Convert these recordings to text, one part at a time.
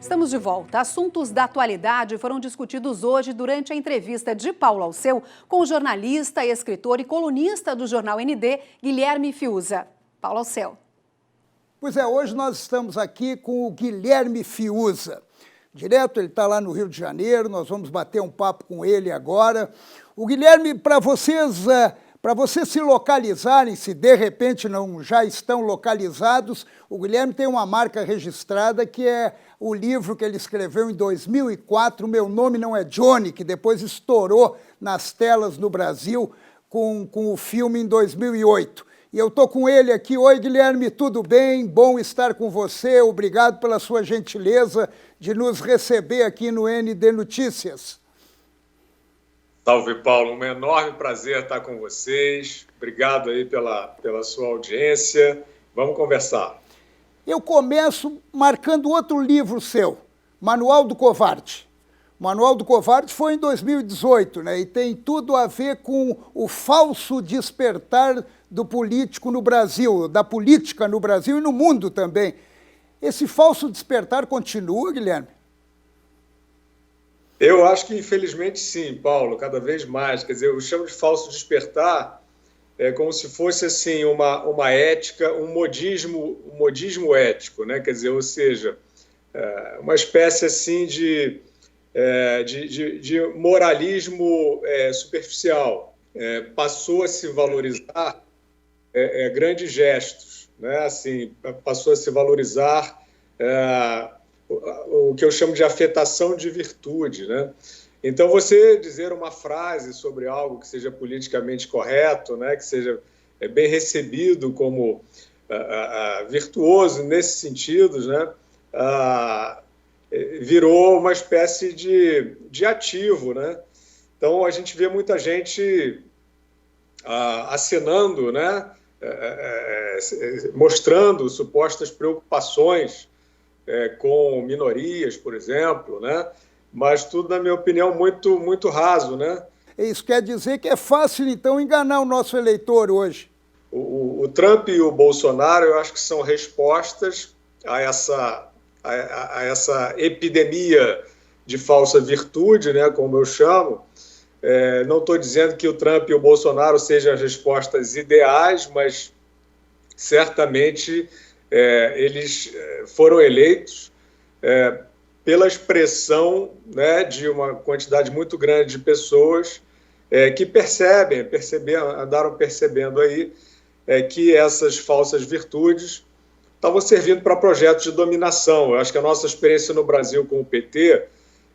Estamos de volta. Assuntos da atualidade foram discutidos hoje durante a entrevista de Paulo Alceu com o jornalista, escritor e colunista do jornal ND, Guilherme Fiuza. Paulo Alceu. Pois é, hoje nós estamos aqui com o Guilherme Fiuza. Direto, ele está lá no Rio de Janeiro, nós vamos bater um papo com ele agora. O Guilherme, para vocês se localizarem, se de repente não já estão localizados, o Guilherme tem uma marca registrada que é o livro que ele escreveu em 2004, Meu Nome Não é Johnny, que depois estourou nas telas no Brasil com o filme em 2008. E eu estou com ele aqui. Oi, Guilherme, tudo bem? Bom estar com você. Obrigado pela sua gentileza de nos receber aqui no ND Notícias. Salve, Paulo. Um enorme prazer estar com vocês. Obrigado aí pela sua audiência. Vamos conversar. Eu começo marcando outro livro seu, Manual do Covarde. O Manual do Covarde foi em 2018, né? E tem tudo a ver com o falso despertar do político no Brasil, da política no Brasil e no mundo também. Esse falso despertar continua, Guilherme? Eu acho que, infelizmente, sim, Paulo, cada vez mais. Quer dizer, eu chamo de falso despertar como se fosse assim, uma ética, um modismo ético, né? Quer dizer, ou seja, uma espécie assim de moralismo superficial. Passou a se valorizar grandes gestos, né? Assim, passou a se valorizar o que eu chamo de afetação de virtude, né? Então, você dizer uma frase sobre algo que seja politicamente correto, né, que seja bem recebido como virtuoso nesses sentidos, né, virou uma espécie de ativo, né? Então, a gente vê muita gente acenando, né, mostrando supostas preocupações com minorias, por exemplo, né? Mas tudo, na minha opinião, muito, muito raso, né? Isso quer dizer que é fácil, então, enganar o nosso eleitor hoje. O Trump e o Bolsonaro, eu acho que são respostas a essa epidemia de falsa virtude, né, como eu chamo. Não estou dizendo que o Trump e o Bolsonaro sejam as respostas ideais, mas certamente eles foram eleitos pela expressão, né, de uma quantidade muito grande de pessoas que andaram percebendo aí que essas falsas virtudes estavam servindo para projetos de dominação. Eu acho que a nossa experiência no Brasil com o PT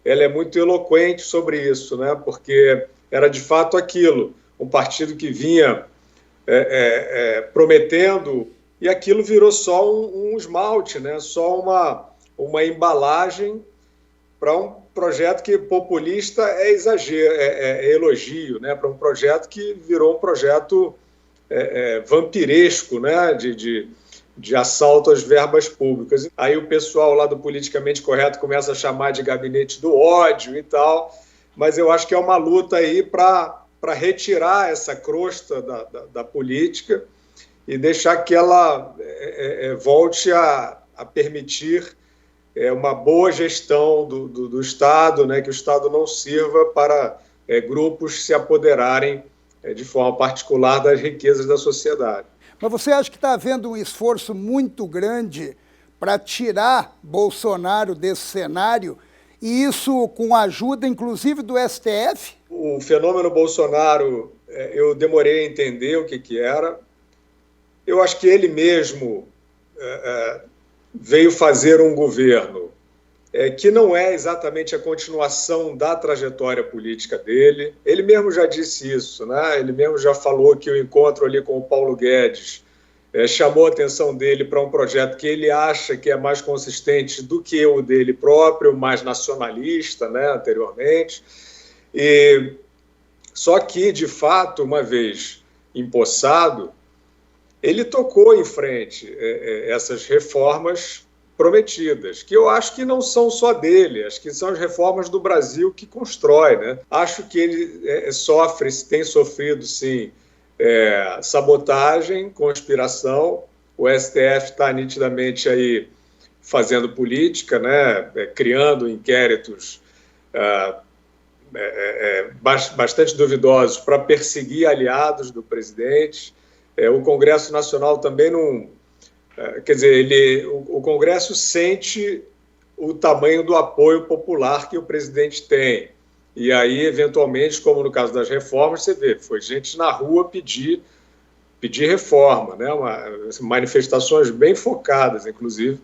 ela é muito eloquente sobre isso, né, porque era de fato aquilo, um partido que vinha prometendo, e aquilo virou só um esmalte, né, só uma embalagem para um projeto que populista é exagero, é elogio, né? Para um projeto que virou um projeto vampiresco, né? de assalto às verbas públicas. Aí o pessoal lá do politicamente correto começa a chamar de gabinete do ódio e tal, mas eu acho que é uma luta aí para retirar essa crosta da política e deixar que ela volte a permitir uma boa gestão do Estado, né, que o Estado não sirva para grupos se apoderarem de forma particular das riquezas da sociedade. Mas você acha que está havendo um esforço muito grande para tirar Bolsonaro desse cenário, e isso com a ajuda, inclusive, do STF? O fenômeno Bolsonaro, eu demorei a entender o que era. Eu acho que ele mesmo veio fazer um governo que não é exatamente a continuação da trajetória política dele. Ele mesmo já disse isso, né? Ele mesmo já falou que o encontro ali com o Paulo Guedes chamou a atenção dele para um projeto que ele acha que é mais consistente do que o dele próprio, mais nacionalista, né, anteriormente. Só que, de fato, uma vez empossado, ele tocou em frente essas reformas prometidas, que eu acho que não são só dele, acho que são as reformas do Brasil que constrói, né? Acho que ele tem sofrido, sim, sabotagem, conspiração. O STF está nitidamente aí fazendo política, né, criando inquéritos bastante duvidosos para perseguir aliados do presidente. O Congresso Nacional também não... Quer dizer, o Congresso sente o tamanho do apoio popular que o presidente tem. E aí, eventualmente, como no caso das reformas, você vê, foi gente na rua pedir reforma, né? Manifestações bem focadas, inclusive.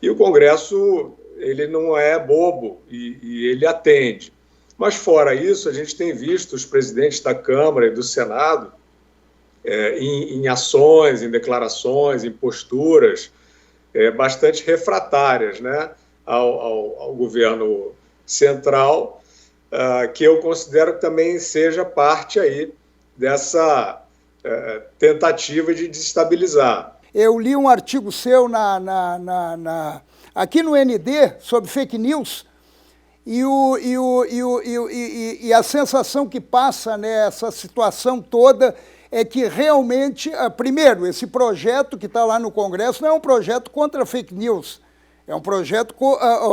E o Congresso, ele não é bobo e ele atende. Mas, fora isso, a gente tem visto os presidentes da Câmara e do Senado em ações, em declarações, em posturas bastante refratárias, né, ao governo central, que eu considero que também seja parte aí dessa tentativa de desestabilizar. Eu li um artigo seu aqui no ND sobre fake news e a sensação que passa nessa situação toda é que realmente, primeiro, esse projeto que está lá no Congresso não é um projeto contra fake news, é um projeto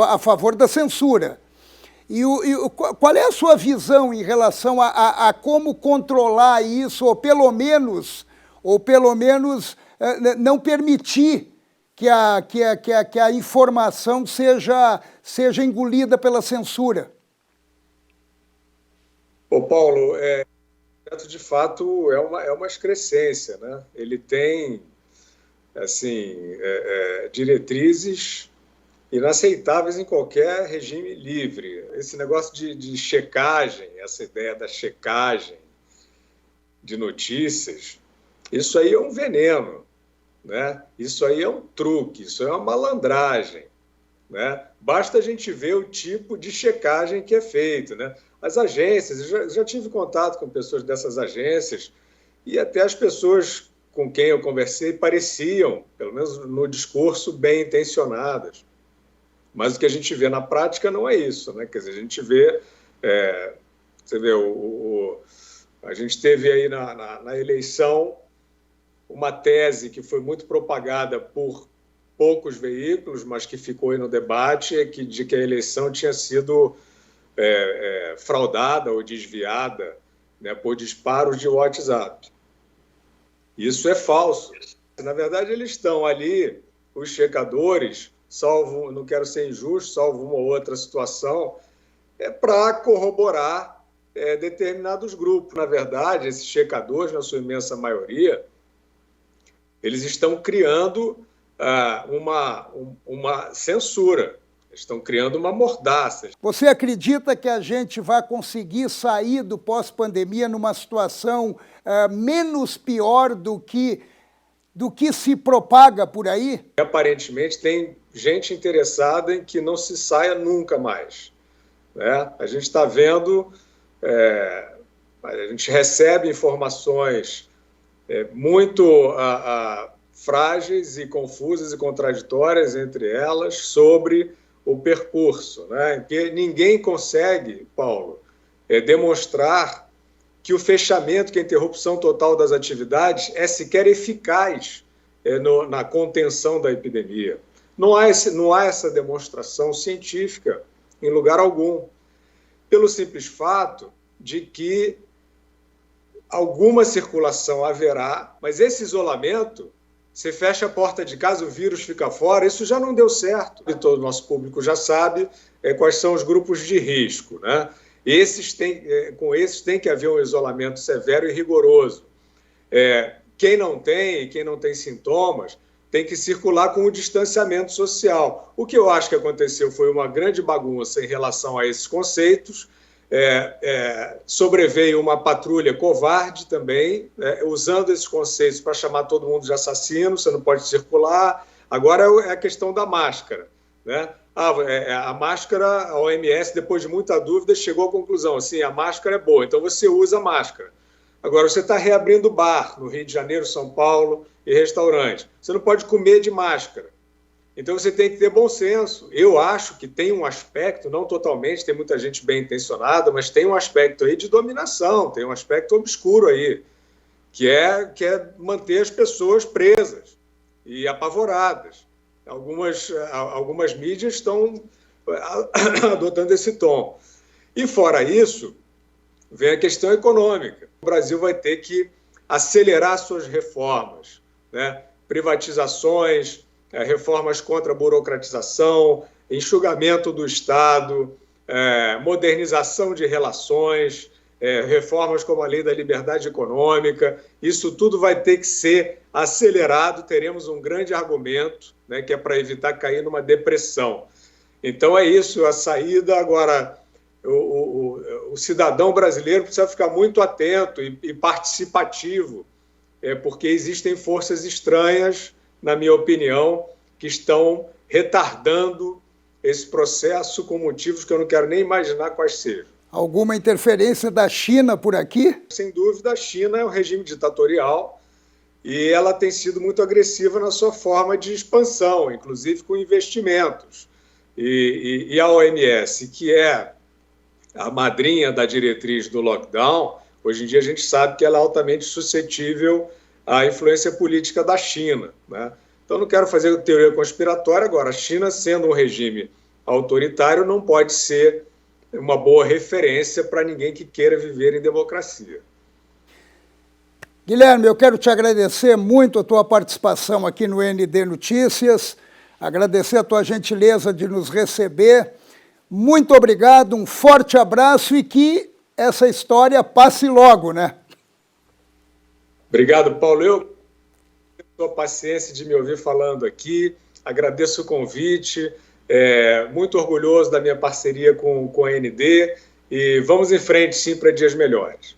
a favor da censura. Qual é a sua visão em relação a como controlar isso, ou pelo menos não permitir que a informação seja engolida pela censura? Ô Paulo, de fato é uma excrescência, né? Ele tem assim, diretrizes inaceitáveis em qualquer regime livre. Esse negócio de checagem, essa ideia da checagem de notícias, isso aí é um veneno, né? Isso aí é um truque, isso é uma malandragem, né? Basta a gente ver o tipo de checagem que é feito, né? As agências, eu já tive contato com pessoas dessas agências e até as pessoas com quem eu conversei pareciam, pelo menos no discurso, bem intencionadas. Mas o que a gente vê na prática não é isso, né? Quer dizer, a gente vê... você vê, a gente teve aí na eleição uma tese que foi muito propagada por poucos veículos, mas que ficou aí no debate, de que a eleição tinha sido fraudada ou desviada, né, por disparos de WhatsApp. Isso é falso. Na verdade, eles estão ali, os checadores, salvo, não quero ser injusto, salvo uma ou outra situação, para corroborar determinados grupos. Na verdade, esses checadores, na sua imensa maioria, eles estão criando uma censura, estão criando uma mordaça. Você acredita que a gente vai conseguir sair do pós-pandemia numa situação menos pior do que se propaga por aí? Aparentemente, tem gente interessada em que não se saia nunca mais, né? A gente está vendo, a gente recebe informações muito frágeis e confusas e contraditórias entre elas sobre o percurso, né? Que ninguém consegue, Paulo, demonstrar que o fechamento, que a interrupção total das atividades é sequer eficaz na contenção da epidemia. Não há essa demonstração científica em lugar algum, pelo simples fato de que alguma circulação haverá, mas esse isolamento, você fecha a porta de casa, o vírus fica fora, isso já não deu certo. E todo o nosso público já sabe quais são os grupos de risco, né? Com esses tem que haver um isolamento severo e rigoroso. Quem não tem sintomas, tem que circular com o distanciamento social. O que eu acho que aconteceu foi uma grande bagunça em relação a esses conceitos. Sobreveio uma patrulha covarde também, usando esses conceitos para chamar todo mundo de assassino, você não pode circular. Agora é a questão da máscara, né? A máscara, a OMS, depois de muita dúvida, chegou à conclusão, assim, a máscara é boa, então você usa a máscara. Agora, você está reabrindo bar no Rio de Janeiro, São Paulo e restaurante. Você não pode comer de máscara. Então, você tem que ter bom senso. Eu acho que tem um aspecto, não totalmente, tem muita gente bem intencionada, mas tem um aspecto aí de dominação, tem um aspecto obscuro aí, que é manter as pessoas presas e apavoradas. Algumas mídias estão adotando esse tom. E, fora isso, vem a questão econômica. O Brasil vai ter que acelerar suas reformas, né? Privatizações, reformas contra a burocratização, enxugamento do Estado, modernização de relações, reformas como a Lei da Liberdade Econômica. Isso tudo vai ter que ser acelerado. Teremos um grande argumento, né, que é para evitar cair numa depressão. Então é isso, a saída. Agora, o cidadão brasileiro precisa ficar muito atento e participativo, porque existem forças estranhas, na minha opinião, que estão retardando esse processo com motivos que eu não quero nem imaginar quais sejam. Alguma interferência da China por aqui? Sem dúvida, a China é um regime ditatorial e ela tem sido muito agressiva na sua forma de expansão, inclusive com investimentos. E a OMS, que é a madrinha da diretriz do lockdown, hoje em dia a gente sabe que ela é altamente suscetível à influência política da China, né? Então, não quero fazer teoria conspiratória. Agora, a China, sendo um regime autoritário, não pode ser uma boa referência para ninguém que queira viver em democracia. Guilherme, eu quero te agradecer muito a tua participação aqui no ND Notícias, agradecer a tua gentileza de nos receber. Muito obrigado, um forte abraço e que essa história passe logo, né? Obrigado, Paulo. Eu tenho a paciência de me ouvir falando aqui, agradeço o convite, muito orgulhoso da minha parceria com a ND e vamos em frente, sim, para dias melhores.